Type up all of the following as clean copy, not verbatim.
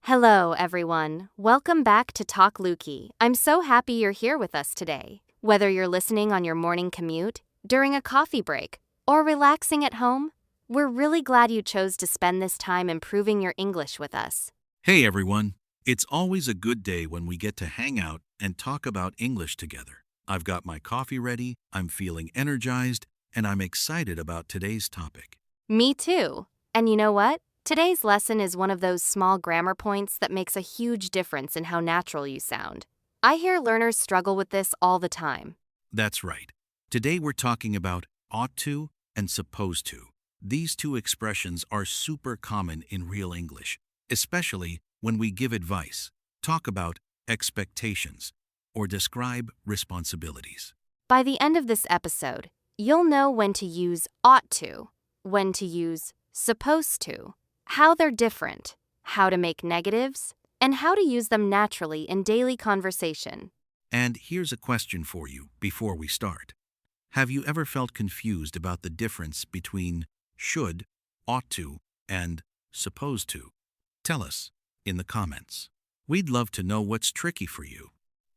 Hello, everyone. Welcome back to Talk Luccy. I'm so happy you're here with us today. Whether you're listening on your morning commute, during a coffee break, or relaxing at home, we're really glad you chose to spend this time improving your English with us. Hey everyone, it's always a good day when we get to hang out and talk about English together. I've got my coffee ready, I'm feeling energized, and I'm excited about today's topic. Me too. And you know what? Today's lesson is one of those small grammar points that makes a huge difference in how natural you sound. I hear learners struggle with this all the time. That's right. Today we're talking about ought to and supposed to. These two expressions are super common in real English, especially when we give advice, talk about expectations, or describe responsibilities. By the end of this episode, you'll know when to use ought to, when to use supposed to, how they're different, how to make negatives, and how to use them naturally in daily conversation. And here's a question for you before we start. Have you ever felt confused about the difference between should, ought to, and supposed to? Tell us in the comments. We'd love to know what's tricky for you.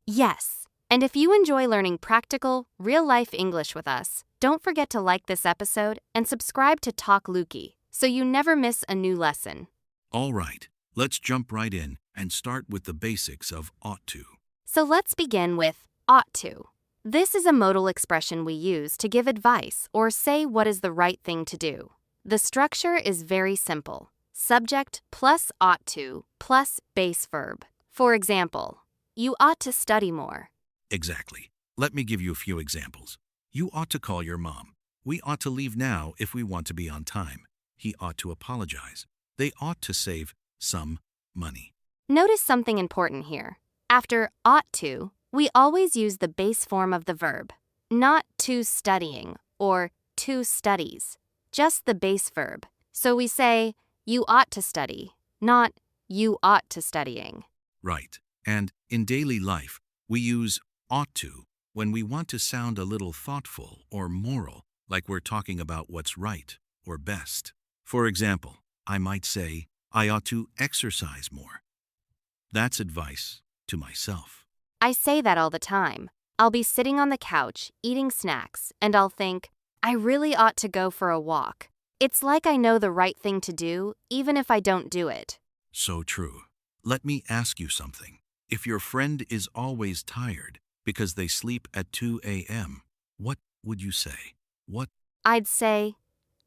Yes, and if you enjoy learning practical, real-life English with us, don't forget to like this episode and subscribe to Talk Luccy so you never miss a new lesson. All right, let's jump right in and start with the basics of ought to. So let's begin with ought to. This is a modal expression we use to give advice or say what is the right thing to do. The structure is very simple. Subject plus ought to plus base verb. For example, you ought to study more. Exactly. Let me give you a few examples. You ought to call your mom. We ought to leave now if we want to be on time. He ought to apologize. They ought to save some money. Notice something important here. After ought to, we always use the base form of the verb, not to studying or to studies, just the base verb. So we say, you ought to study, not you ought to studying. Right. And in daily life, we use ought to when we want to sound a little thoughtful or moral, like we're talking about what's right or best. For example, I might say, I ought to exercise more. That's advice to myself. I say that all the time. I'll be sitting on the couch, eating snacks, and I'll think, I really ought to go for a walk. It's like I know the right thing to do, even if I don't do it. So true. Let me ask you something. If your friend is always tired because they sleep at 2 a.m., what would you say? I'd say,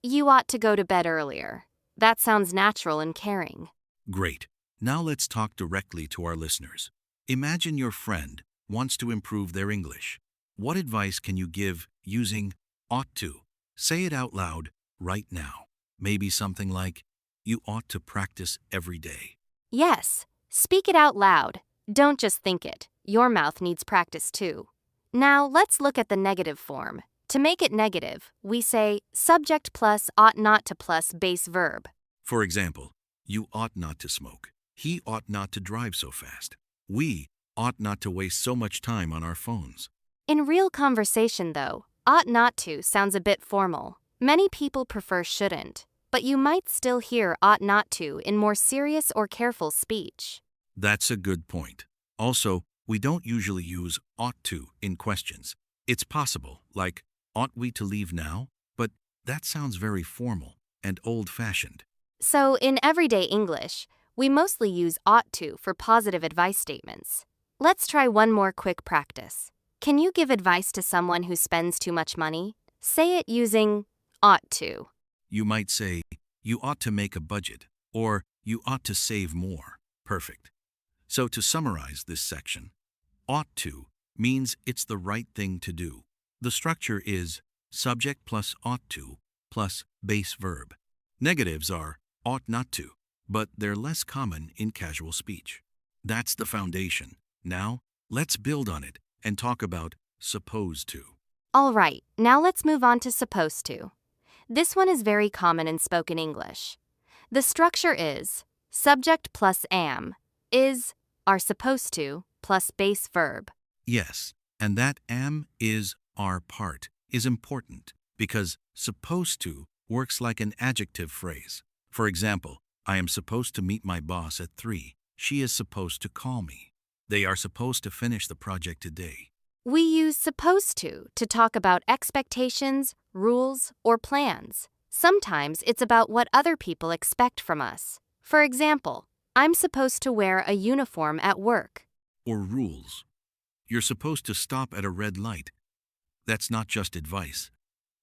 you ought to go to bed earlier. That sounds natural and caring. Great. Now let's talk directly to our listeners. Imagine your friend wants to improve their English. What advice can you give using ought to? Say it out loud right now. Maybe something like, you ought to practice every day. Yes, speak it out loud. Don't just think it. Your mouth needs practice too. Now let's look at the negative form. To make it negative, we say subject plus ought not to plus base verb. For example, you ought not to smoke. He ought not to drive so fast. We ought not to waste so much time on our phones. In real conversation, though, ought not to sounds a bit formal. Many people prefer shouldn't, but you might still hear ought not to in more serious or careful speech. That's a good point. Also, we don't usually use ought to in questions. It's possible, like, ought we to leave now? But that sounds very formal and old-fashioned. So, in everyday English, we mostly use ought to for positive advice statements. Let's try one more quick practice. Can you give advice to someone who spends too much money? Say it using ought to. You might say, you ought to make a budget, or you ought to save more. Perfect. So to summarize this section, ought to means it's the right thing to do. The structure is subject plus ought to plus base verb. Negatives are ought not to, but they're less common in casual speech. That's the foundation. Now, let's build on it and talk about supposed to. All right, now let's move on to supposed to. This one is very common in spoken English. The structure is subject plus am, is, are supposed to, plus base verb. Yes, and that am, is, are part is important because supposed to works like an adjective phrase. For example, I am supposed to meet my boss at 3. She is supposed to call me. They are supposed to finish the project today. We use supposed to talk about expectations, rules, or plans. Sometimes it's about what other people expect from us. For example, I'm supposed to wear a uniform at work. Or rules. You're supposed to stop at a red light. That's not just advice.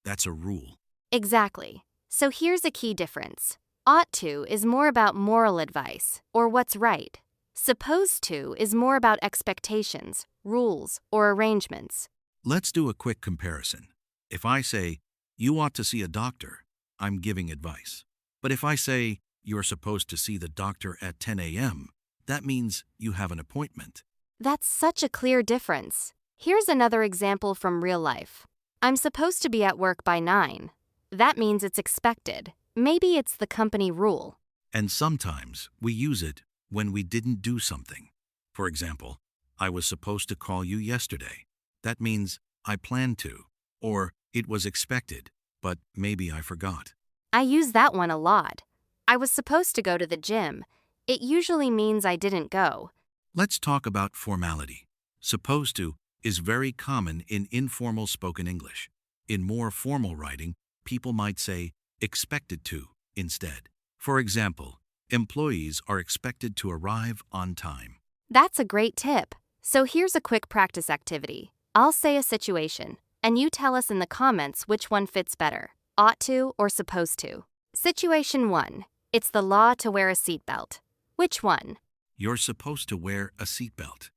That's a rule. Exactly. So here's a key difference. Ought to is more about moral advice, or what's right. Supposed to is more about expectations, rules, or arrangements. Let's do a quick comparison. If I say, you ought to see a doctor, I'm giving advice. But if I say, you're supposed to see the doctor at 10 a.m., that means you have an appointment. That's such a clear difference. Here's another example from real life. I'm supposed to be at work by 9. That means it's expected. Maybe it's the company rule. And sometimes we use it when we didn't do something. For example, I was supposed to call you yesterday. That means I planned to, or it was expected, but maybe I forgot. I use that one a lot. I was supposed to go to the gym. It usually means I didn't go. Let's talk about formality. Supposed to is very common in informal spoken English. In more formal writing, people might say expected to instead. For example, employees are expected to arrive on time. That's a great tip. So here's a quick practice activity. I'll say a situation, and you tell us in the comments which one fits better, ought to or supposed to. Situation 1. It's the law to wear a seatbelt. Which one? You're supposed to wear a seatbelt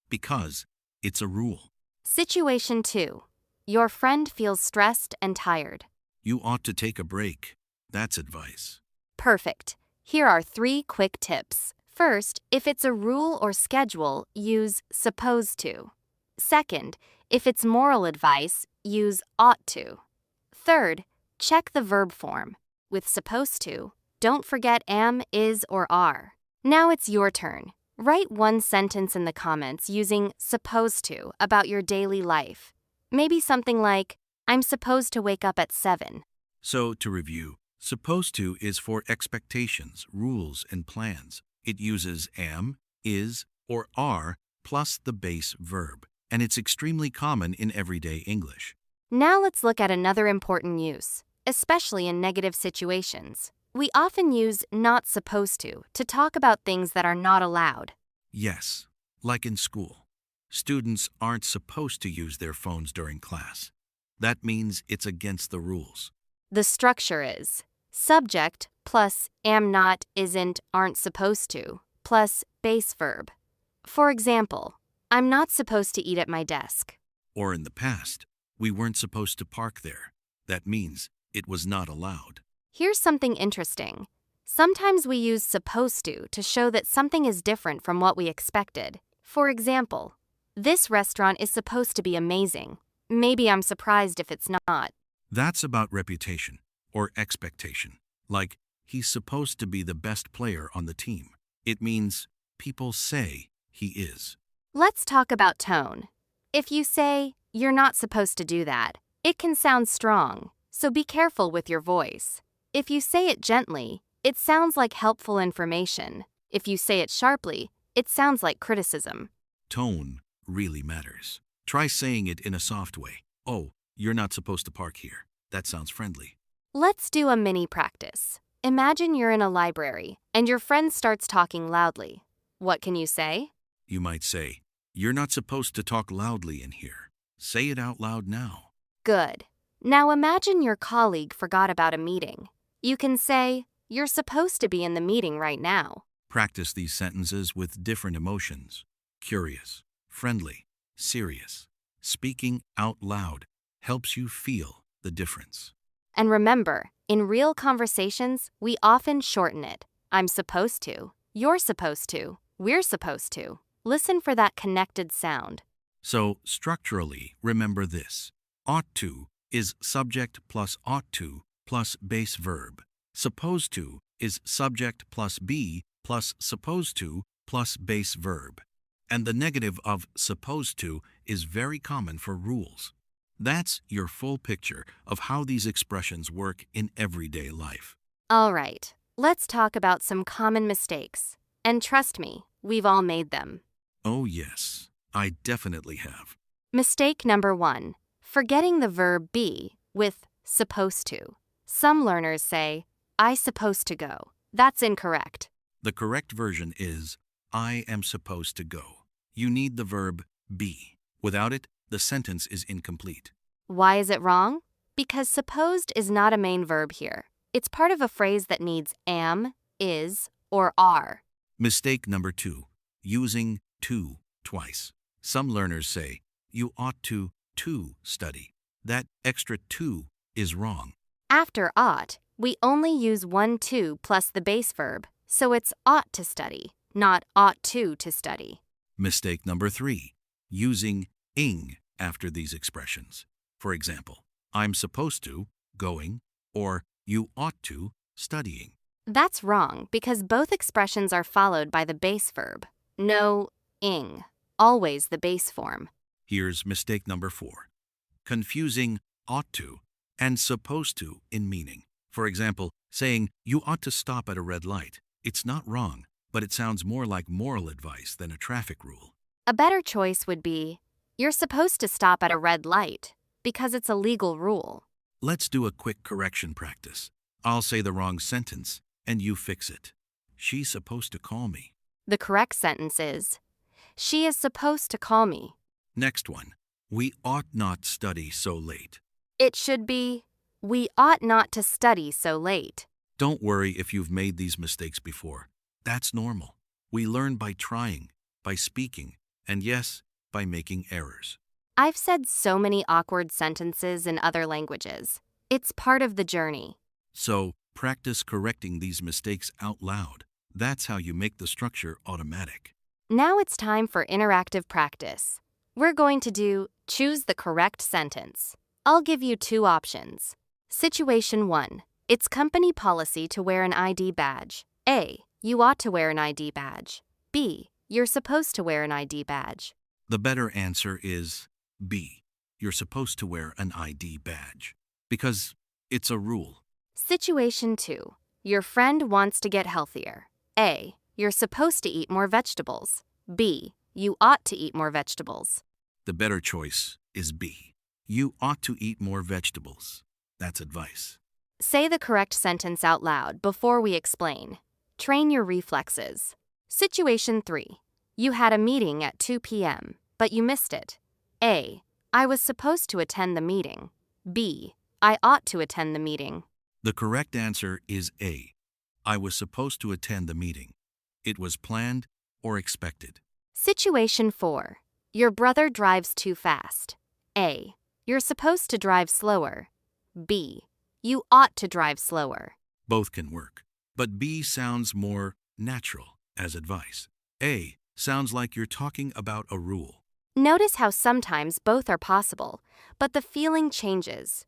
because it's a rule. Situation 2. Your friend feels stressed and tired. You ought to take a break. That's advice. Perfect. Here are 3 quick tips. First, if it's a rule or schedule, use supposed to. Second, if it's moral advice, use ought to. Third, check the verb form. With supposed to, don't forget am, is, or are. Now it's your turn. Write one sentence in the comments using supposed to about your daily life. Maybe something like, I'm supposed to wake up at 7. So, to review, supposed to is for expectations, rules, and plans. It uses am, is, or are plus the base verb, and it's extremely common in everyday English. Now let's look at another important use, especially in negative situations. We often use not supposed to talk about things that are not allowed. Yes, like in school. Students aren't supposed to use their phones during class. That means it's against the rules. The structure is subject plus am not, isn't, aren't supposed to, plus base verb. For example, I'm not supposed to eat at my desk. Or in the past, we weren't supposed to park there. That means it was not allowed. Here's something interesting. Sometimes we use supposed to show that something is different from what we expected. For example, this restaurant is supposed to be amazing. Maybe I'm surprised if it's not. That's about reputation or expectation. Like, he's supposed to be the best player on the team. It means people say he is. Let's talk about tone. If you say, you're not supposed to do that, it can sound strong, so be careful with your voice. If you say it gently, it sounds like helpful information. If you say it sharply, it sounds like criticism. Tone really matters. Try saying it in a soft way. Oh, you're not supposed to park here. That sounds friendly. Let's do a mini practice. Imagine you're in a library and your friend starts talking loudly. What can you say? You might say, you're not supposed to talk loudly in here. Say it out loud now. Good. Now imagine your colleague forgot about a meeting. You can say, you're supposed to be in the meeting right now. Practice these sentences with different emotions. Curious, friendly, serious. Speaking out loud helps you feel the difference. And remember, in real conversations, we often shorten it. I'm supposed to, you're supposed to, we're supposed to. Listen for that connected sound. So, structurally, remember this. Ought to is subject plus ought to plus base verb. Supposed to is subject plus be plus supposed to plus base verb. And the negative of supposed to is very common for rules. That's your full picture of how these expressions work in everyday life. All right, let's talk about some common mistakes. And trust me, We've all made them. Oh yes, I definitely have. Mistake number 1. Forgetting the verb be with supposed to. Some learners say, I supposed to go. That's incorrect. The correct version is, I am supposed to go. You need the verb be. Without it, the sentence is incomplete. Why is it wrong? Because supposed is not a main verb here. It's part of a phrase that needs am, is, or are. Mistake number 2. Using to twice. Some learners say, you ought to study. That extra to is wrong. After ought, we only use one to plus the base verb, so it's ought to study, not ought to study. Mistake number 3. Using ing after these expressions. For example, I'm supposed to, going, or you ought to, studying. That's wrong because both expressions are followed by the base verb. No ing, always the base form. Here's mistake number 4. Confusing ought to and supposed to in meaning. For example, saying you ought to stop at a red light. It's not wrong, but it sounds more like moral advice than a traffic rule. A better choice would be, you're supposed to stop at a red light because it's a legal rule. Let's do a quick correction practice. I'll say the wrong sentence, and you fix it. She's supposed to call me. The correct sentence is, she is supposed to call me. Next one. We ought not study so late. It should be, we ought not to study so late. Don't worry if you've made these mistakes before. That's normal. We learn by trying, by speaking, and yes, by making errors. I've said so many awkward sentences in other languages. It's part of the journey. So, practice correcting these mistakes out loud. That's how you make the structure automatic. Now it's time for interactive practice. We're going to do choose the correct sentence. I'll give you 2 options. Situation 1. It's company policy to wear an ID badge. A. You ought to wear an ID badge. B. You're supposed to wear an ID badge. The better answer is B. You're supposed to wear an ID badge. Because it's a rule. Situation 2. Your friend wants to get healthier. A. You're supposed to eat more vegetables. B. You ought to eat more vegetables. The better choice is B. You ought to eat more vegetables. That's advice. Say the correct sentence out loud before we explain. Train your reflexes. Situation 3. You had a meeting at 2 p.m., but you missed it. A. I was supposed to attend the meeting. B. I ought to attend the meeting. The correct answer is A. I was supposed to attend the meeting. It was planned or expected. Situation 4. Your brother drives too fast. A. You're supposed to drive slower. B. You ought to drive slower. Both can work, but B sounds more natural as advice. A sounds like you're talking about a rule. Notice how sometimes both are possible, but the feeling changes.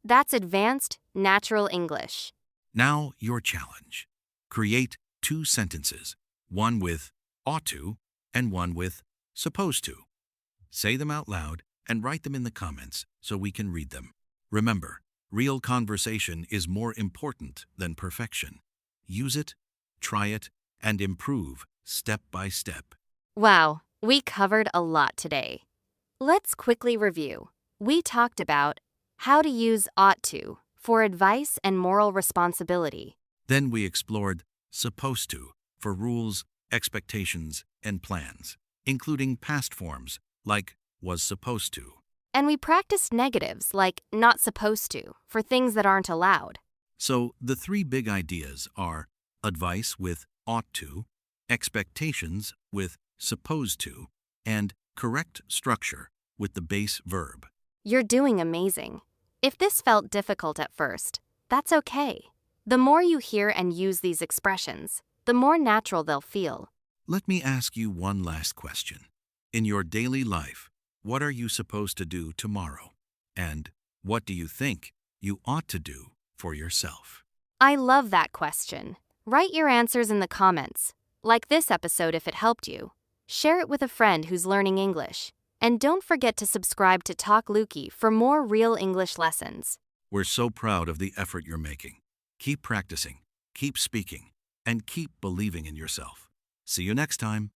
That's advanced, natural English. Now your challenge. Create 2 sentences, one with ought to and one with supposed to. Say them out loud and write them in the comments so we can read them. Remember, real conversation is more important than perfection. Use it, try it, and improve step by step. Wow, we covered a lot today. Let's quickly review. We talked about how to use ought to for advice and moral responsibility. Then we explored supposed to for rules, expectations, and plans, including past forms like was supposed to. And we practiced negatives like not supposed to for things that aren't allowed. So the 3 big ideas are advice with ought to, expectations with supposed to, and correct structure with the base verb. You're doing amazing. If this felt difficult at first, that's okay. The more you hear and use these expressions, the more natural they'll feel. Let me ask you one last question. In your daily life, what are you supposed to do tomorrow? And what do you think you ought to do for yourself? I love that question. Write your answers in the comments. Like this episode if it helped you. Share it with a friend who's learning English. And don't forget to subscribe to Talk Luccy for more real English lessons. We're so proud of the effort you're making. Keep practicing, keep speaking, and keep believing in yourself. See you next time.